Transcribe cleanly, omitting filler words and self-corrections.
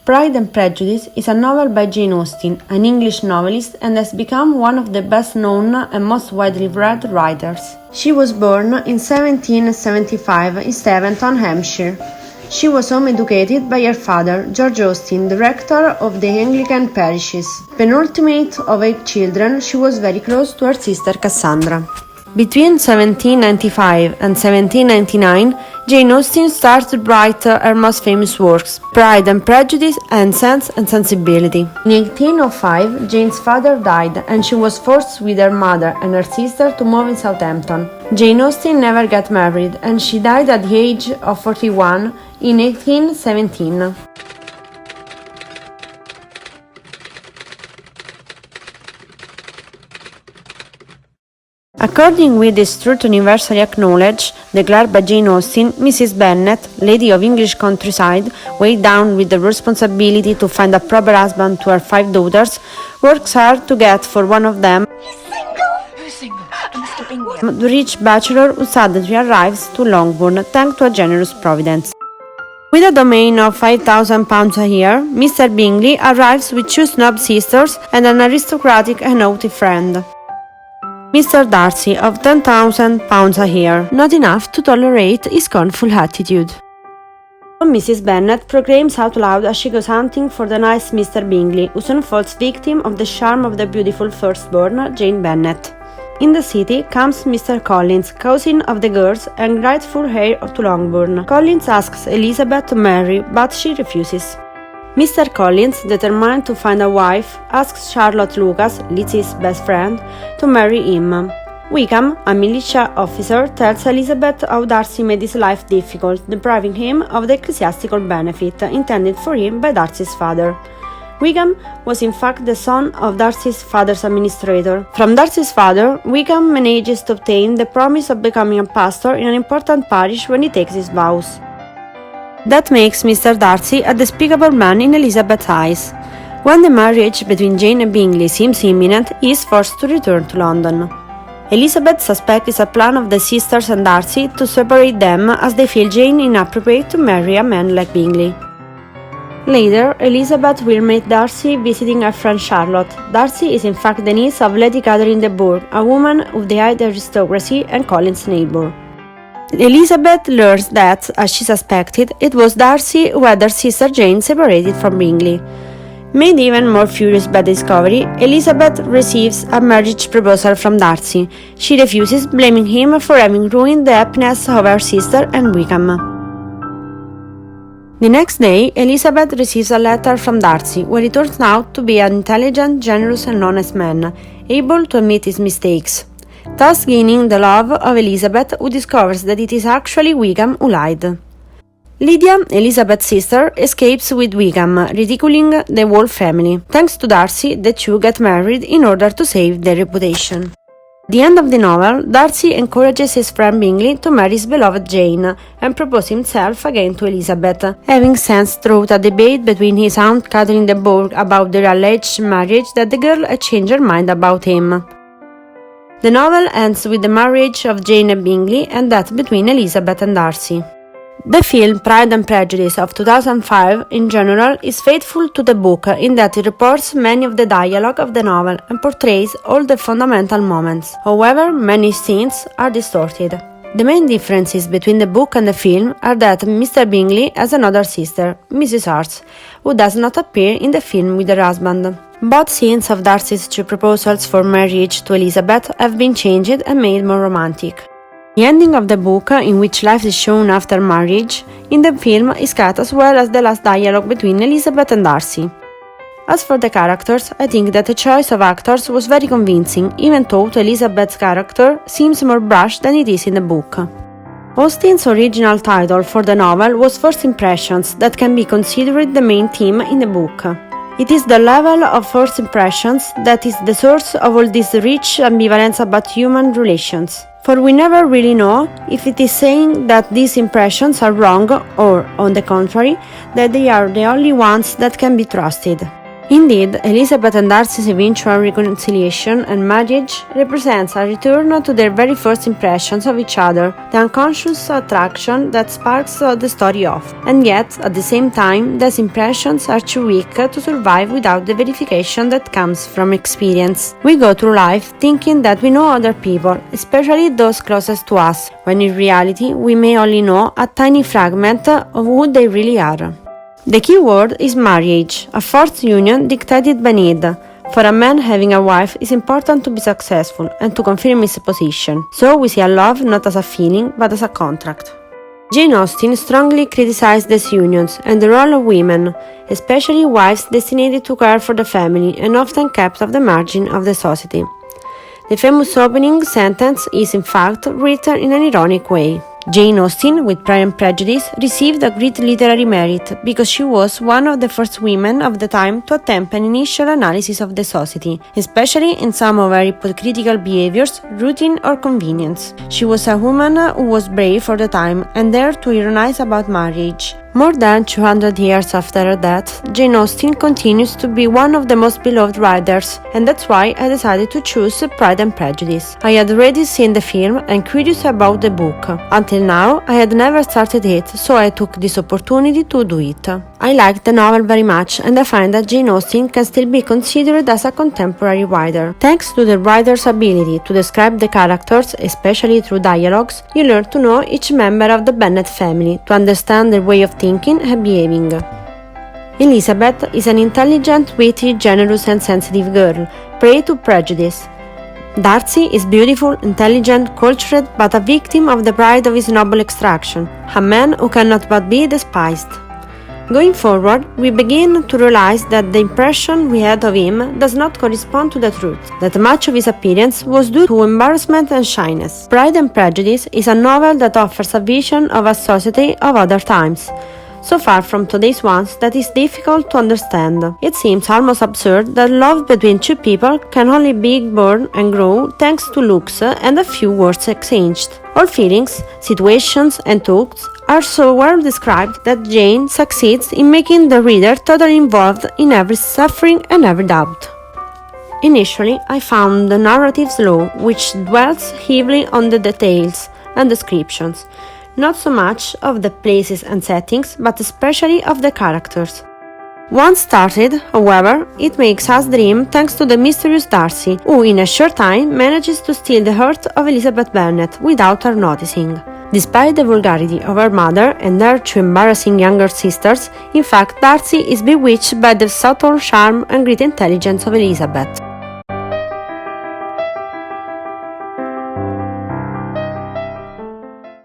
Pride and Prejudice is a novel by Jane Austen, an English novelist, and has become one of the best-known and most widely read writers. She was born in 1775 in Steventon, Hampshire. She was home-educated by her father, George Austen, the rector of the Anglican parishes. Penultimate of 8 children, she was very close to her sister Cassandra. Between 1795 and 1799, Jane Austen started to write her most famous works, Pride and Prejudice and Sense and Sensibility. In 1805, Jane's father died and she was forced with her mother and her sister to move in Southampton. Jane Austen never got married and she died at the age of 41 in 1817. According with this truth universally acknowledged, declared by Jane Austen, Mrs. Bennet, lady of English countryside, weighed down with the responsibility to find a proper husband to her 5 daughters, works hard to get for one of them the rich bachelor who suddenly arrives to Longbourn thanks to a generous providence. With a domain of £5,000 a year, Mr. Bingley arrives with 2 snob sisters and an aristocratic and haughty friend, Mr. Darcy, of £10,000 a year, not enough to tolerate his scornful attitude. Mrs. Bennet proclaims out loud as she goes hunting for the nice Mr. Bingley, who soon falls victim of the charm of the beautiful firstborn, Jane Bennet. In the city comes Mr. Collins, cousin of the girls and rightful heir to Longbourn. Collins asks Elizabeth to marry, but she refuses. Mr. Collins, determined to find a wife, asks Charlotte Lucas, Lizzie's best friend, to marry him. Wickham, a militia officer, tells Elizabeth how Darcy made his life difficult, depriving him of the ecclesiastical benefit intended for him by Darcy's father. Wickham was in fact the son of Darcy's father's administrator. From Darcy's father, Wickham manages to obtain the promise of becoming a pastor in an important parish when he takes his vows. That makes Mr. Darcy a despicable man in Elizabeth's eyes. When the marriage between Jane and Bingley seems imminent, he is forced to return to London. Elizabeth suspects it's a plan of the sisters and Darcy to separate them as they feel Jane inappropriate to marry a man like Bingley. Later, Elizabeth will meet Darcy visiting her friend Charlotte. Darcy is in fact the niece of Lady Catherine de Bourgh, a woman of the high aristocracy and Collins' neighbour. Elizabeth learns that, as she suspected, it was Darcy who had her sister Jane separated from Bingley. Made even more furious by the discovery, Elizabeth receives a marriage proposal from Darcy. She refuses, blaming him for having ruined the happiness of her sister and Wickham. The next day, Elizabeth receives a letter from Darcy, where he turns out to be an intelligent, generous and honest man, able to admit his mistakes, thus gaining the love of Elizabeth, who discovers that it is actually Wickham who lied. Lydia, Elizabeth's sister, escapes with Wickham, ridiculing the whole family. Thanks to Darcy, the two get married in order to save their reputation. At the end of the novel, Darcy encourages his friend Bingley to marry his beloved Jane and propose himself again to Elizabeth, having since through a debate between his aunt Catherine de Bourgh about their alleged marriage that the girl had changed her mind about him. The novel ends with the marriage of Jane and Bingley and that between Elizabeth and Darcy. The film Pride and Prejudice of 2005, in general, is faithful to the book in that it reports many of the dialogue of the novel and portrays all the fundamental moments. However, many scenes are distorted. The main differences between the book and the film are that Mr. Bingley has another sister, Mrs. Hurst, who does not appear in the film with her husband. Both scenes of Darcy's 2 proposals for marriage to Elizabeth have been changed and made more romantic. The ending of the book, in which life is shown after marriage, in the film is cut as well as the last dialogue between Elizabeth and Darcy. As for the characters, I think that the choice of actors was very convincing, even though Elizabeth's character seems more brushed than it is in the book. Austen's original title for the novel was First Impressions, that can be considered the main theme in the book. It is the level of first impressions that is the source of all this rich ambivalence about human relations. For we never really know if it is saying that these impressions are wrong or, on the contrary, that they are the only ones that can be trusted. Indeed, Elizabeth and Darcy's eventual reconciliation and marriage represents a return to their very first impressions of each other, the unconscious attraction that sparks the story off. And yet, at the same time, these impressions are too weak to survive without the verification that comes from experience. We go through life thinking that we know other people, especially those closest to us, when in reality we may only know a tiny fragment of who they really are. The key word is marriage, a forced union dictated by need. For a man, having a wife is important to be successful and to confirm his position, so we see a love not as a feeling but as a contract. Jane Austen strongly criticized these unions and the role of women, especially wives destined to care for the family and often kept at the margin of the society. The famous opening sentence is in fact written in an ironic way. Jane Austen, with Pride and Prejudice, received a great literary merit because she was one of the first women of the time to attempt an initial analysis of the society, especially in some of her hypocritical behaviors, routine or convenience. She was a woman who was brave for the time and dared to ironize about marriage. More than 200 years after her death, Jane Austen continues to be one of the most beloved writers, and that's why I decided to choose Pride and Prejudice. I had already seen the film and curious about the book. Until now, I had never started it, so I took this opportunity to do it. I liked the novel very much, and I find that Jane Austen can still be considered as a contemporary writer. Thanks to the writer's ability to describe the characters, especially through dialogues, you learn to know each member of the Bennet family, to understand their way of thinking and behaving. Elizabeth is an intelligent, witty, generous and sensitive girl, prey to prejudice. Darcy is beautiful, intelligent, cultured, but a victim of the pride of his noble extraction, a man who cannot but be despised. Going forward, we begin to realize that the impression we had of him does not correspond to the truth, that much of his appearance was due to embarrassment and shyness. Pride and Prejudice is a novel that offers a vision of a society of other times, so far from today's ones that is difficult to understand. It seems almost absurd that love between two people can only be born and grow thanks to looks and a few words exchanged. All feelings, situations and thoughts are so well described that Jane succeeds in making the reader totally involved in every suffering and every doubt. Initially, I found the narrative slow, which dwells heavily on the details and descriptions, not so much of the places and settings, but especially of the characters. Once started, however, it makes us dream thanks to the mysterious Darcy, who in a short time manages to steal the heart of Elizabeth Bennet without her noticing. Despite the vulgarity of her mother and her two embarrassing younger sisters, in fact Darcy is bewitched by the subtle charm and great intelligence of Elizabeth.